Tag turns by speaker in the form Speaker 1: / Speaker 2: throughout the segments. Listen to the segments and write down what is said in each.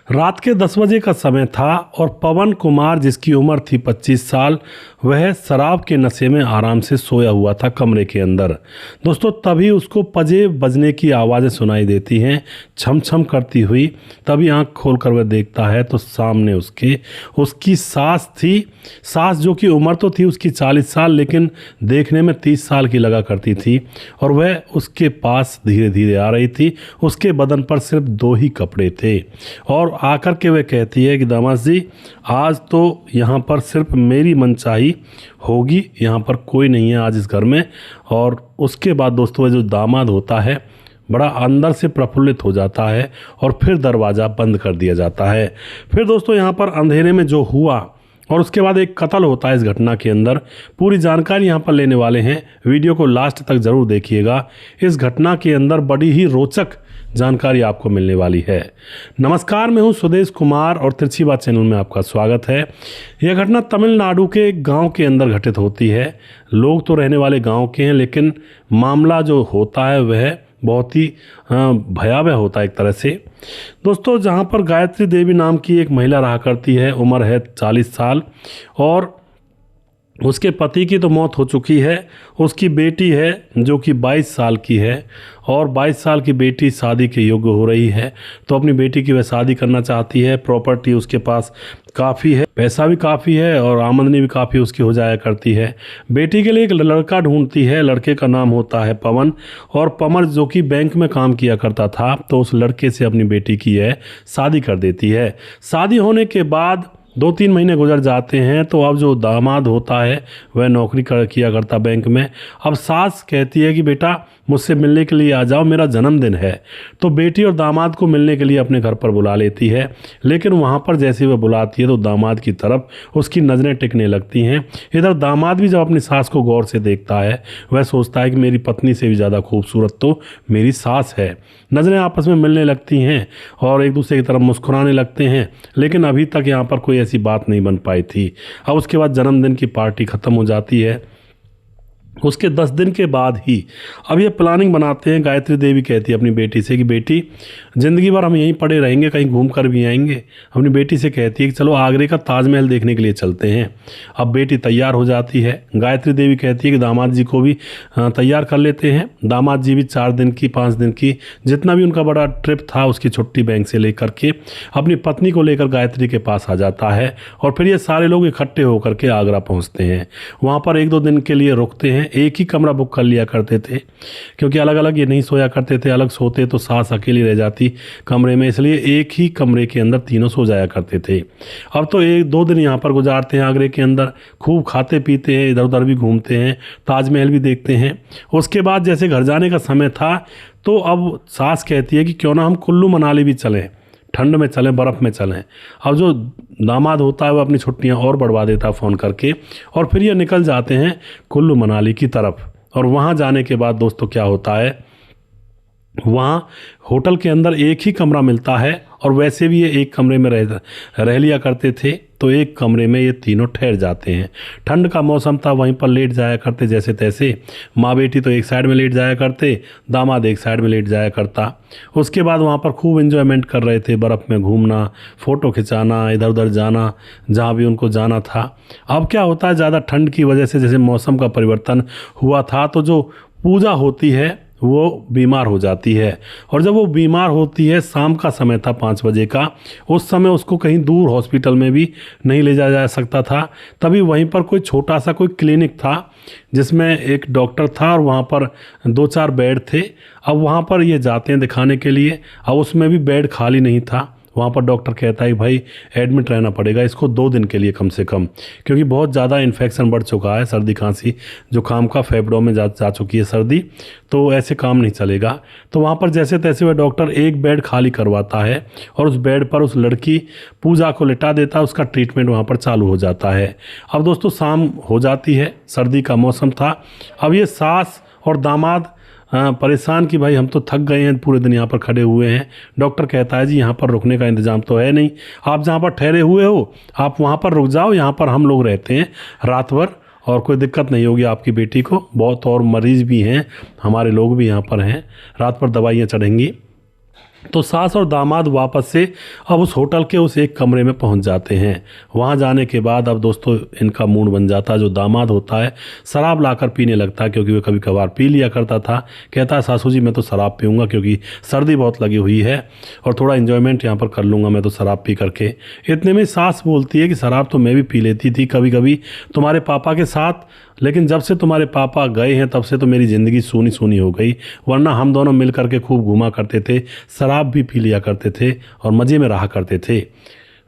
Speaker 1: रात के 10 बजे का समय था और पवन कुमार, जिसकी उम्र थी 25 साल, वह शराब के नशे में आराम से सोया हुआ था कमरे के अंदर। दोस्तों, तभी उसको पजेब बजने की आवाज़ें सुनाई देती हैं, छम छम करती हुई। तभी आंख खोलकर वह देखता है तो सामने उसकी सास थी। सास जो कि उम्र तो थी उसकी 40 साल, लेकिन देखने में 30 साल की लगा करती थी। और वह उसके पास धीरे धीरे आ रही थी। उसके बदन पर सिर्फ 2 ही कपड़े थे और आकर के वह कहती है कि दामाद जी, आज तो यहाँ पर सिर्फ मेरी मनचाही होगी, यहाँ पर कोई नहीं है आज इस घर में। और उसके बाद दोस्तों, जो दामाद होता है बड़ा अंदर से प्रफुल्लित हो जाता है और फिर दरवाज़ा बंद कर दिया जाता है। फिर दोस्तों, यहाँ पर अंधेरे में जो हुआ और उसके बाद एक कत्ल होता है इस घटना के अंदर, पूरी जानकारी यहाँ पर लेने वाले हैं। वीडियो को लास्ट तक ज़रूर देखिएगा। इस घटना के अंदर बड़ी ही रोचक जानकारी आपको मिलने वाली है। नमस्कार, मैं हूं सुदेश कुमार और तिरछी बात चैनल में आपका स्वागत है। यह घटना तमिलनाडु के एक गांव के अंदर घटित होती है। लोग तो रहने वाले गांव के हैं, लेकिन मामला जो होता है वह बहुत ही भयावह होता है एक तरह से। दोस्तों, जहां पर गायत्री देवी नाम की एक महिला रहा करती है, उम्र है 40 साल और उसके पति की तो मौत हो चुकी है। उसकी बेटी है जो कि 22 साल की है और 22 साल की बेटी शादी के योग्य हो रही है। तो अपनी बेटी की वह शादी करना चाहती है। प्रॉपर्टी उसके पास काफ़ी है, पैसा भी काफ़ी है और आमदनी भी काफ़ी उसकी हो जाया करती है। बेटी के लिए एक लड़का ढूंढती है। लड़के का नाम होता है पवन और पवन जो कि बैंक में काम किया करता था, तो उस लड़के से अपनी बेटी की है शादी कर देती है। शादी होने के बाद 2-3 महीने गुजर जाते हैं तो अब जो दामाद होता है वह नौकरी किया करता बैंक में। अब सास कहती है कि बेटा मुझसे मिलने के लिए आ जाओ, मेरा जन्मदिन है। तो बेटी और दामाद को मिलने के लिए अपने घर पर बुला लेती है। लेकिन वहाँ पर जैसे वह बुलाती है तो दामाद की तरफ उसकी नज़रें टिकने लगती हैं। इधर दामाद भी जब अपनी सास को गौर से देखता है, वह सोचता है कि मेरी पत्नी से भी ज़्यादा खूबसूरत तो मेरी सास है। नज़रें आपस में मिलने लगती हैं और एक दूसरे की तरफ मुस्कुराने लगते हैं। लेकिन अभी तक यहाँ पर कोई ऐसी बात नहीं बन पाई थी। अब उसके बाद जन्मदिन की पार्टी ख़त्म हो जाती है। उसके 10 दिन के बाद ही अब ये प्लानिंग बनाते हैं। गायत्री देवी कहती है अपनी बेटी से कि बेटी, ज़िंदगी भर हम यहीं पड़े रहेंगे, कहीं घूम कर भी आएंगे। अपनी बेटी से कहती है कि चलो आगरे का ताजमहल देखने के लिए चलते हैं। अब बेटी तैयार हो जाती है। गायत्री देवी कहती है कि दामाद जी को भी तैयार कर लेते हैं। दामाद जी भी 4 दिन की 5 दिन की जितना भी उनका बड़ा ट्रिप था उसकी छुट्टी बैंक से लेकर के अपनी पत्नी को लेकर गायत्री के पास आ जाता है। और फिर ये सारे लोग इकट्ठे होकर के आगरा पहुँचते हैं। वहाँ पर 1-2 दिन के लिए रुकते हैं। एक ही कमरा बुक कर लिया करते थे क्योंकि अलग अलग ये नहीं सोया करते थे। अलग सोते तो सास अकेली रह जाती कमरे में, इसलिए एक ही कमरे के अंदर तीनों सो जाया करते थे। अब तो 1-2 दिन यहाँ पर गुजारते हैं आगरे के अंदर, खूब खाते पीते हैं, इधर उधर भी घूमते हैं, ताजमहल भी देखते हैं। उसके बाद जैसे घर जाने का समय था तो अब सास कहती है कि क्यों ना हम कुल्लू मनाली भी चलें, ठंड में चलें, बर्फ़ में चलें। अब जो दामाद होता है वो अपनी छुट्टियां और बढ़वा देता है फ़ोन करके और फिर ये निकल जाते हैं कुल्लू मनाली की तरफ। और वहाँ जाने के बाद दोस्तों क्या होता है, वहाँ होटल के अंदर एक ही कमरा मिलता है और वैसे भी ये एक कमरे में रह लिया करते थे। तो एक कमरे में ये तीनों ठहर जाते हैं। ठंड का मौसम था, वहीं पर लेट जाया करते जैसे तैसे। माँ बेटी तो एक साइड में लेट जाया करते, दामाद एक साइड में लेट जाया करता। उसके बाद वहाँ पर खूब एंजॉयमेंट कर रहे थे, बर्फ़ में घूमना, फ़ोटो खिंचाना, इधर उधर जाना जहाँ भी उनको जाना था। अब क्या होता है, ज़्यादा ठंड की वजह से जैसे मौसम का परिवर्तन हुआ था तो जो पूजा होती है वो बीमार हो जाती है। और जब वो बीमार होती है, शाम का समय था 5 बजे का, उस समय उसको कहीं दूर हॉस्पिटल में भी नहीं ले जाया जा सकता था। तभी वहीं पर कोई छोटा सा कोई क्लिनिक था जिसमें एक डॉक्टर था और वहाँ पर 2-4 बेड थे। अब वहाँ पर ये जाते हैं दिखाने के लिए। अब उसमें भी बेड खाली नहीं था। वहाँ पर डॉक्टर कहता है भाई एडमिट रहना पड़ेगा इसको 2 दिन के लिए कम से कम, क्योंकि बहुत ज़्यादा इन्फेक्शन बढ़ चुका है, सर्दी खांसी जुकाम का फेफड़ों में जा चुकी है सर्दी, तो ऐसे काम नहीं चलेगा। तो वहाँ पर जैसे तैसे वह डॉक्टर एक बेड खाली करवाता है और उस बेड पर उस लड़की पूजा को लिटा देता है। उसका ट्रीटमेंट वहाँ पर चालू हो जाता है। अब दोस्तों शाम हो जाती है, सर्दी का मौसम था। अब ये सास और दामाद परेशान कि भाई हम तो थक गए हैं, पूरे दिन यहाँ पर खड़े हुए हैं। डॉक्टर कहता है जी यहाँ पर रुकने का इंतज़ाम तो है नहीं, आप जहाँ पर ठहरे हुए हो आप वहाँ पर रुक जाओ, यहाँ पर हम लोग रहते हैं रात भर और कोई दिक्कत नहीं होगी आपकी बेटी को। बहुत और मरीज़ भी हैं, हमारे लोग भी यहाँ पर हैं, रात भर दवाइयाँ चढ़ेंगी। तो सास और दामाद वापस से अब उस होटल के उस एक कमरे में पहुंच जाते हैं। वहां जाने के बाद अब दोस्तों इनका मूड बन जाता है। जो दामाद होता है शराब लाकर पीने लगता है, क्योंकि वह कभी कभार पी लिया करता था। कहता है सासू जी मैं तो शराब पीऊँगा क्योंकि सर्दी बहुत लगी हुई है और थोड़ा इन्जॉयमेंट यहाँ पर कर लूँगा मैं तो शराब पी करके। इतने में सास बोलती है कि शराब तो मैं भी पी लेती थी कभी कभी तुम्हारे पापा के साथ, लेकिन जब से तुम्हारे पापा गए हैं तब से तो मेरी ज़िंदगी सूनी सूनी हो गई, वरना हम दोनों मिल करके खूब घूमा करते थे, शराब भी पी लिया करते थे और मज़े में रहा करते थे।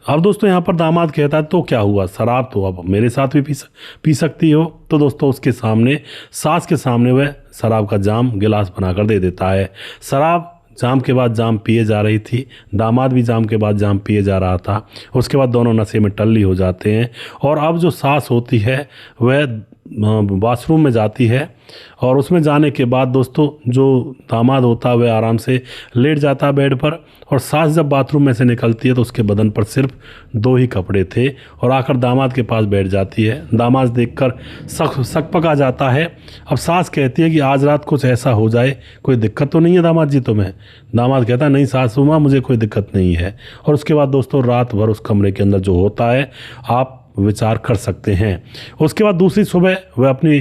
Speaker 1: अब दोस्तों यहाँ पर दामाद कहता है तो क्या हुआ, शराब तो अब मेरे साथ भी पी सकती हो। तो दोस्तों उसके सामने सास के सामने वह शराब का जाम गिलास बनाकर दे देता है। शराब जाम के बाद जाम पिए जा रही थी, दामाद भी जाम के बाद जाम पिए जा रहा था। उसके बाद दोनों नशे में टल्ली हो जाते हैं और अब जो सास होती है वह बाथरूम में जाती है और उसमें जाने के बाद दोस्तों जो दामाद होता है वह आराम से लेट जाता है बेड पर, और सास जब बाथरूम में से निकलती है तो उसके बदन पर सिर्फ 2 ही कपड़े थे और आकर दामाद के पास बैठ जाती है। दामाद देखकर सकपका जाता है। अब सास कहती है कि आज रात कुछ ऐसा हो जाए, कोई दिक्कत तो नहीं है दामाद जी तुम्हें? दामाद कहता है नहीं सासू माँ मुझे कोई दिक्कत नहीं है। और उसके बाद दोस्तों रात भर उस कमरे के अंदर जो होता है आप विचार कर सकते हैं। उसके बाद दूसरी सुबह वह अपनी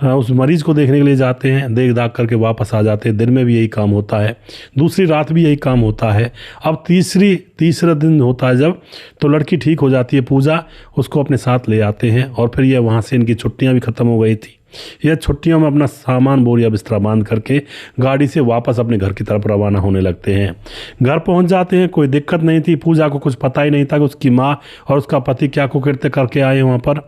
Speaker 1: उस मरीज़ को देखने के लिए जाते हैं, देख दाख करके वापस आ जाते हैं। दिन में भी यही काम होता है, दूसरी रात भी यही काम होता है। अब तीसरा दिन होता है जब, तो लड़की ठीक हो जाती है पूजा, उसको अपने साथ ले आते हैं और फिर यह वहाँ से इनकी छुट्टियाँ भी ख़त्म हो गई थी। यह छुट्टियों में अपना सामान बोरिया बिस्तरा बांध करके गाड़ी से वापस अपने घर की तरफ रवाना होने लगते हैं। घर पहुंच जाते हैं, कोई दिक्कत नहीं थी। पूजा को कुछ पता ही नहीं था कि उसकी माँ और उसका पति क्या कुकृत्य करके आए वहाँ पर।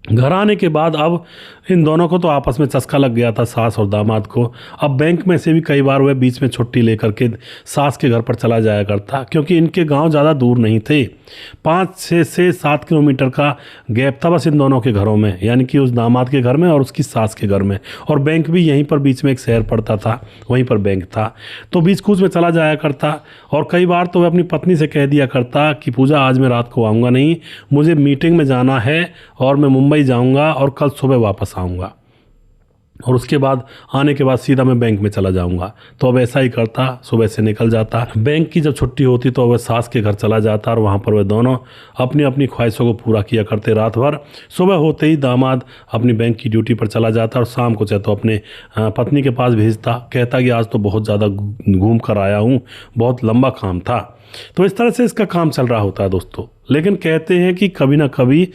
Speaker 1: घर आने के बाद अब इन दोनों को तो आपस में चस्का लग गया था, सास और दामाद को। अब बैंक में से भी कई बार वह बीच में छुट्टी लेकर के सास के घर पर चला जाया करता, क्योंकि इनके गांव ज़्यादा दूर नहीं थे, 5-6 से 7 किलोमीटर का गैप था बस इन दोनों के घरों में, यानी कि उस दामाद के घर में और उसकी सास के घर में। और बैंक भी यहीं पर बीच में एक शहर पड़ता था, वहीं पर बैंक था, तो बीच कूच में चला जाया करता। और कई बार तो वह अपनी पत्नी से कह दिया करता कि पूजा आज मैं रात को आऊँगा नहीं, मुझे मीटिंग में जाना है और मैं मुंबई जाऊंगा और कल सुबह वापस आऊंगा, और उसके बाद आने के बाद सीधा मैं बैंक में चला जाऊंगा। तो अब ऐसा ही करता, सुबह से निकल जाता। बैंक की जब छुट्टी होती तो वह सास के घर चला जाता और वहाँ पर वह दोनों अपनी अपनी ख्वाहिशों को पूरा किया करते रात भर। सुबह होते ही दामाद अपनी बैंक की ड्यूटी पर चला जाता और शाम को चाहे तो अपने पत्नी के पास भेजता, कहता कि आज तो बहुत ज़्यादा घूम कर आया हूँ, बहुत लंबा काम था। तो इस तरह से इसका काम चल रहा होता है दोस्तों। लेकिन कहते हैं कि कभी ना कभी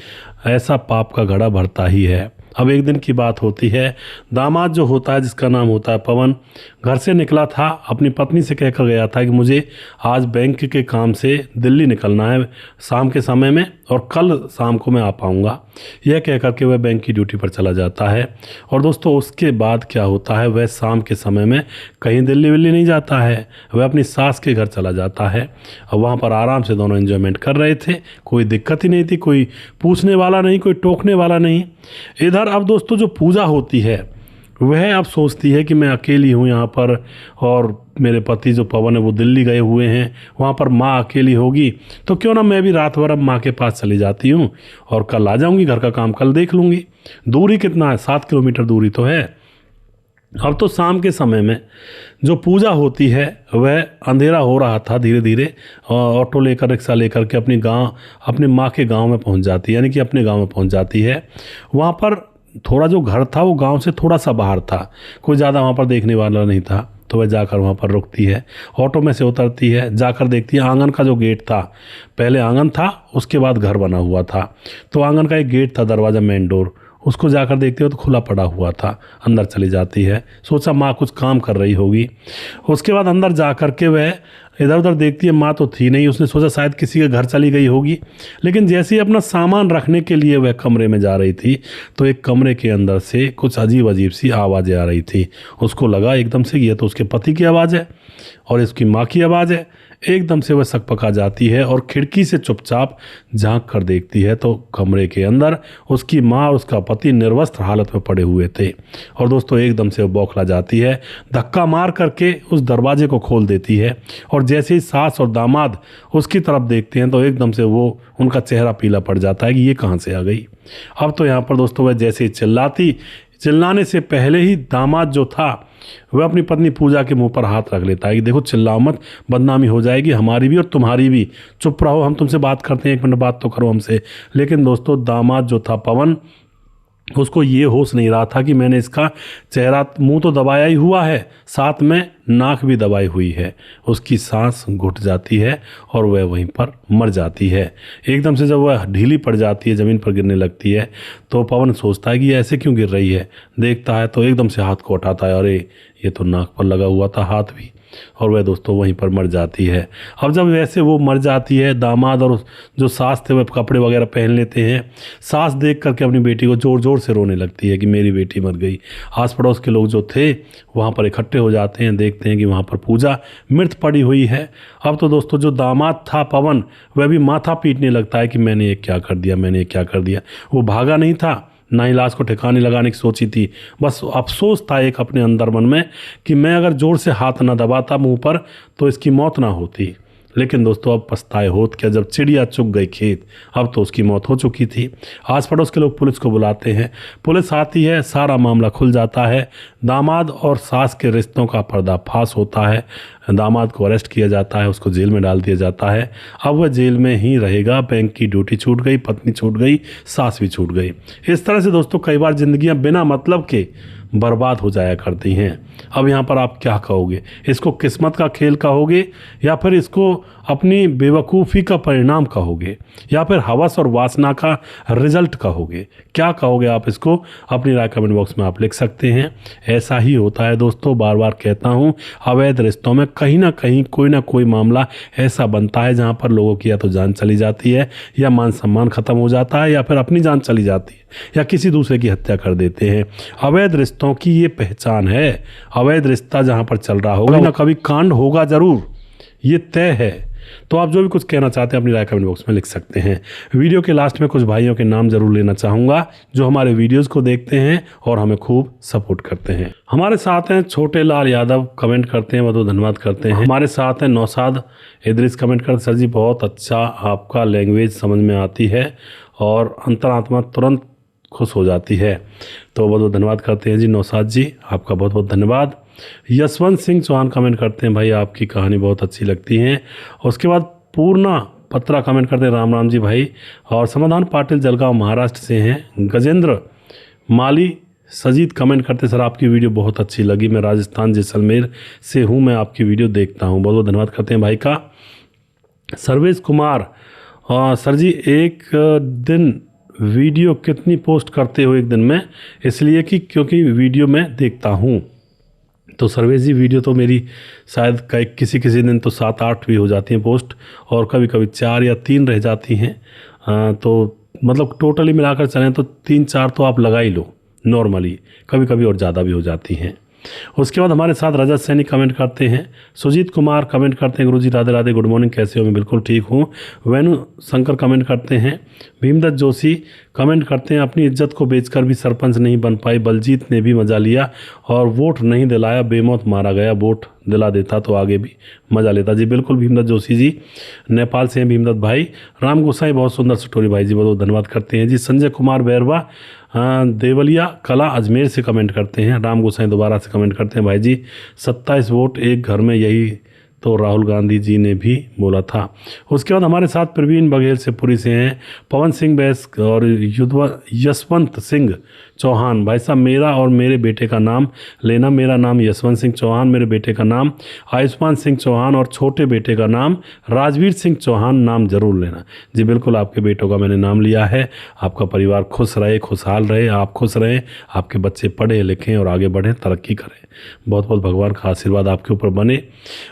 Speaker 1: ऐसा पाप का घड़ा भरता ही है। अब एक दिन की बात होती है, दामाद जो होता है जिसका नाम होता है पवन, घर से निकला था, अपनी पत्नी से कहकर गया था कि मुझे आज बैंक के काम से दिल्ली निकलना है शाम के समय में और कल शाम को मैं आ पाऊँगा। यह कह कर के वह बैंक की ड्यूटी पर चला जाता है। और दोस्तों उसके बाद क्या होता है, वह शाम के समय में कहीं दिल्ली विल्ली नहीं जाता है, वह अपनी सास के घर चला जाता है। और वहाँ पर आराम से दोनों एंजॉयमेंट कर रहे थे, कोई दिक्कत ही नहीं थी, कोई पूछने वाला नहीं, कोई टोकने वाला नहीं। इधर अब दोस्तों जो पूजा होती है वह अब सोचती है कि मैं अकेली हूँ यहाँ पर और मेरे पति जो पवन है वो दिल्ली गए हुए हैं, वहाँ पर माँ अकेली होगी, तो क्यों ना मैं भी रात भर अब माँ के पास चली जाती हूँ और कल आ जाऊँगी, घर का काम कल देख लूँगी। दूरी कितना है, 7 किलोमीटर दूरी तो है। अब तो शाम के समय में जो पूजा होती है वह अंधेरा हो रहा था धीरे धीरे, ऑटो लेकर रिक्शा लेकर के अपने माँ के गांव में पहुंच जाती है, यानी कि अपने गांव में पहुंच जाती है। वहाँ पर थोड़ा जो घर था वो गांव से थोड़ा सा बाहर था, कोई ज़्यादा वहाँ पर देखने वाला नहीं था। तो वह जाकर वहाँ पर रुकती है, ऑटो में से उतरती है, जाकर देखती है आंगन का जो गेट था, पहले आंगन था उसके बाद घर बना हुआ था, तो आंगन का एक गेट था, दरवाज़ा मेन डोर, उसको जाकर देखती हो तो खुला पड़ा हुआ था। अंदर चली जाती है, सोचा माँ कुछ काम कर रही होगी। उसके बाद अंदर जा कर के वह इधर उधर देखती है, माँ तो थी नहीं, उसने सोचा शायद किसी के घर चली गई होगी। लेकिन जैसे ही अपना सामान रखने के लिए वह कमरे में जा रही थी तो एक कमरे के अंदर से कुछ अजीब अजीब सी आवाज़ें आ रही थी। उसको लगा एकदम से ये तो उसके पति की आवाज़ है और इसकी माँ की आवाज़ है। एकदम से वह सकपका जाती है और खिड़की से चुपचाप झांक कर देखती है तो कमरे के अंदर उसकी माँ और उसका पति निर्वस्त्र हालत में पड़े हुए थे। और दोस्तों एकदम से वो बौखला जाती है, धक्का मार करके उस दरवाजे को खोल देती है और जैसे ही सास और दामाद उसकी तरफ देखते हैं तो एकदम से वो उनका चेहरा पीला पड़ जाता है कि ये कहाँ से आ गई। अब तो यहाँ पर दोस्तों वह जैसे ही चिल्लाने से पहले ही दामाद जो था वह अपनी पत्नी पूजा के मुंह पर हाथ रख लेता है कि देखो चिल्लाओ मत, बदनामी हो जाएगी हमारी भी और तुम्हारी भी, चुप रहो, हम तुमसे बात करते हैं, 1 मिनट बात तो करो हमसे। लेकिन दोस्तों दामाद जो था पवन, उसको ये होश नहीं रहा था कि मैंने इसका चेहरा, मुंह तो दबाया ही हुआ है, साथ में नाक भी दबाई हुई है। उसकी सांस घुट जाती है और वह वहीं पर मर जाती है। एकदम से जब वह ढीली पड़ जाती है, ज़मीन पर गिरने लगती है, तो पवन सोचता है कि ये ऐसे क्यों गिर रही है। देखता है तो एकदम से हाथ को उठाता है, अरे ये तो नाक पर लगा हुआ था हाथ भी, और वह दोस्तों वहीं पर मर जाती है। अब जब वैसे वो मर जाती है, दामाद और जो सास थे वह कपड़े वगैरह पहन लेते हैं। सास देख करके अपनी बेटी को ज़ोर ज़ोर से रोने लगती है कि मेरी बेटी मर गई। आस पड़ोस के लोग जो थे वहाँ पर इकट्ठे हो जाते हैं, देखते हैं कि वहाँ पर पूजा मृत पड़ी हुई है। अब तो दोस्तों जो दामाद था पवन, वह भी माथा पीटने लगता है कि मैंने ये क्या कर दिया, मैंने ये क्या कर दिया। वो भागा नहीं था, ना ही लाश को ठिकाने लगाने की सोची थी, बस अफसोस था एक अपने अंदर मन में कि मैं अगर जोर से हाथ ना दबाता मुंह पर तो इसकी मौत ना होती। लेकिन दोस्तों अब पछताए होत क्या, जब चिड़िया चुग गई खेत, अब तो उसकी मौत हो चुकी थी। आस पड़ोस के लोग पुलिस को बुलाते हैं, पुलिस आती है, सारा मामला खुल जाता है। दामाद और सास के रिश्तों का पर्दाफाश होता है। दामाद को अरेस्ट किया जाता है, उसको जेल में डाल दिया जाता है। अब वह जेल में ही रहेगा। बैंक की ड्यूटी छूट गई, पत्नी छूट गई, सास भी छूट गई। इस तरह से दोस्तों कई बार जिंदगियां बिना मतलब के बर्बाद हो जाया करती हैं। अब यहाँ पर आप क्या कहोगे, इसको किस्मत का खेल कहोगे या फिर इसको अपनी बेवकूफ़ी का परिणाम कहोगे या फिर हवस और वासना का रिजल्ट कहोगे, क्या कहोगे आप इसको? अपनी राय कमेंट बॉक्स में आप लिख सकते हैं। ऐसा ही होता है दोस्तों, बार बार कहता हूँ, अवैध रिश्तों में कहीं ना कोई मामला ऐसा बनता है जहाँ पर लोगों की या तो जान चली जाती है या मान सम्मान खत्म हो जाता है या फिर अपनी जान चली जाती है या किसी दूसरे की हत्या कर देते हैं। अवैध रिश्तों की ये पहचान है। अवैध रिश्ता जहाँ पर चल रहा होगा ना कभी कांड होगा जरूर, ये तय है। तो आप जो भी कुछ कहना चाहते हैं अपनी राय कमेंट बॉक्स में लिख सकते हैं। वीडियो के लास्ट में कुछ भाइयों के नाम जरूर लेना चाहूँगा जो हमारे वीडियोस को देखते हैं और हमें खूब सपोर्ट करते हैं। हमारे साथ हैं छोटे लाल यादव, कमेंट करते हैं, बहुत धन्यवाद करते हैं। हमारे साथ हैं नौसाद इदरीस, कमेंट करते, सर जी बहुत अच्छा, आपका लैंग्वेज समझ में आती है और अंतरात्मा तुरंत खुश हो जाती है। तो बहुत बहुत धन्यवाद करते हैं जी नौसाद जी, आपका बहुत बहुत धन्यवाद। यशवंत सिंह चौहान कमेंट करते हैं, भाई आपकी कहानी बहुत अच्छी लगती है। उसके बाद पूर्णा पत्रा कमेंट करते हैं, राम राम जी भाई। और समाधान पाटिल जलगांव महाराष्ट्र से हैं। गजेंद्र माली सजीद कमेंट करते, सर आपकी वीडियो बहुत अच्छी लगी, मैं राजस्थान जैसलमेर से हूँ, मैं आपकी वीडियो देखता हूँ। बहुत बहुत धन्यवाद करते हैं भाई का। सर्वेश कुमार, सर जी एक दिन वीडियो कितनी पोस्ट करते हो एक दिन में? इसलिए कि क्योंकि वीडियो मैं देखता हूँ। तो सर्वेश जी वीडियो तो मेरी शायद किसी दिन तो 7-8 भी हो जाती हैं पोस्ट और कभी कभी 4 या 3 रह जाती हैं। तो मतलब टोटली मिलाकर चलें तो 3-4 तो आप लगा ही लो नॉर्मली, कभी कभी और ज़्यादा भी हो जाती हैं। उसके बाद हमारे साथ रजत सैनी कमेंट करते हैं। सुजीत कुमार कमेंट करते हैं, गुरुजी राधे राधे, गुड मॉर्निंग, कैसे हो? मैं बिल्कुल ठीक हूँ। वेणु शंकर कमेंट करते हैं। भीमदत्त जोशी कमेंट करते हैं, अपनी इज्जत को बेचकर भी सरपंच नहीं बन पाई, बलजीत ने भी मजा लिया और वोट नहीं दिलाया, बेमौत मारा गया, वोट दिला देता तो आगे भी मजा लेता। जी बिल्कुल भीमदत्त जोशी जी, नेपाल से हैं भीमदत्त भाई। राम गोसाई बहुत सुंदर स्टोरी भाई जी, बहुत धन्यवाद करते हैं जी। संजय कुमार बैरवा देवलिया कला अजमेर से कमेंट करते हैं। राम गोसाई दोबारा से कमेंट करते हैं, भाई जी 27 वोट एक घर में, यही तो राहुल गांधी जी ने भी बोला था। उसके बाद हमारे साथ प्रवीण बघेल से पुरी से हैं। पवन सिंह बैस और यशवंत सिंह चौहान, भाई साहब मेरा और मेरे बेटे का नाम लेना, मेरा नाम यशवंत सिंह चौहान, मेरे बेटे का नाम आयुष्मान सिंह चौहान और छोटे बेटे का नाम राजवीर सिंह चौहान, नाम जरूर लेना। जी बिल्कुल आपके बेटों का मैंने नाम लिया है। आपका परिवार खुश रहे, खुशहाल रहे, आप खुश रहें, आपके बच्चे पढ़े लिखें और आगे बढ़ें, तरक्की करें। बहुत बहुत भगवान का आशीर्वाद आपके ऊपर बने।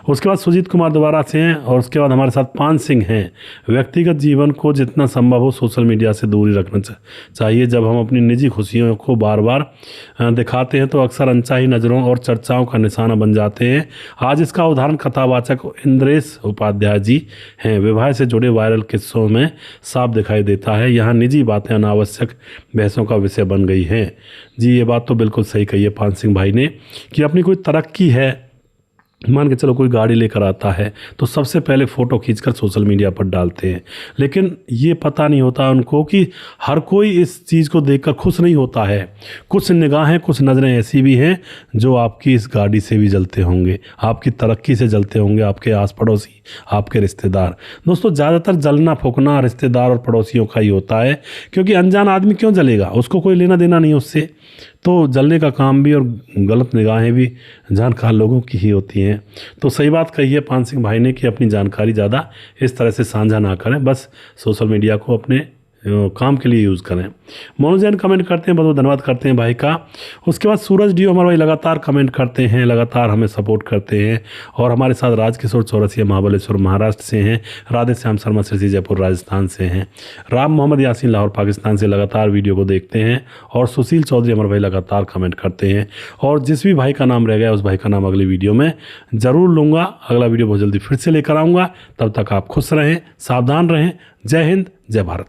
Speaker 1: उसके बाद सुजीत कुमार दोबारा से हैं और उसके बाद हमारे साथ पान सिंह हैं। व्यक्तिगत जीवन को जितना संभव हो सोशल मीडिया से दूरी रखना चाहिए। जब हम अपनी निजी खुशियों को बार बार दिखाते हैं तो अक्सर अनचाही नज़रों और चर्चाओं का निशाना बन जाते हैं। आज इसका उदाहरण कथावाचक इंद्रेश उपाध्याय जी हैं। विवाह से जुड़े वायरल किस्सों में साफ दिखाई देता है, यहाँ निजी बातें अनावश्यक बहसों का विषय बन गई हैं। जी ये बात तो बिल्कुल सही कही है पान सिंह भाई ने कि अपनी कोई तरक्की है मान के चलो कोई गाड़ी लेकर आता है तो सबसे पहले फ़ोटो खींचकर सोशल मीडिया पर डालते हैं, लेकिन ये पता नहीं होता उनको कि हर कोई इस चीज़ को देखकर खुश नहीं होता है। कुछ निगाहें, कुछ नज़रें ऐसी भी हैं जो आपकी इस गाड़ी से भी जलते होंगे, आपकी तरक्की से जलते होंगे, आपके आस पड़ोसी, आपके रिश्तेदार। दोस्तों ज़्यादातर जलना फूकना रिश्तेदार और पड़ोसियों का ही होता है, क्योंकि अनजान आदमी क्यों जलेगा, उसको कोई लेना देना नहीं उससे। तो जलने का काम भी और गलत निगाहें भी जानकार लोगों की ही होती हैं। तो सही बात कही है पान सिंह भाई ने कि अपनी जानकारी ज़्यादा इस तरह से साझा ना करें, बस सोशल मीडिया को अपने काम के लिए यूज़ करें। मोनू जैन कमेंट करते हैं, बहुत बहुत धन्यवाद करते हैं भाई का। उसके बाद सूरज डीओ हमारे भाई लगातार कमेंट करते हैं, लगातार हमें सपोर्ट करते हैं और हमारे साथ राजकिशोर चौरसिया महाबलेश्वर महाराष्ट्र से हैं, राधे श्याम शर्मा सिरसी जयपुर राजस्थान से हैं, राम मोहम्मद यासीन लाहौर पाकिस्तान से लगातार वीडियो को देखते हैं और सुशील चौधरी हमारे भाई लगातार कमेंट करते हैं। और जिस भी भाई का नाम रह गया उस भाई का नाम अगली वीडियो में ज़रूर लूँगा। अगला वीडियो बहुत जल्दी फिर से लेकर आऊँगा। तब तक आप खुश रहें, सावधान रहें। जय हिंद, जय भारत।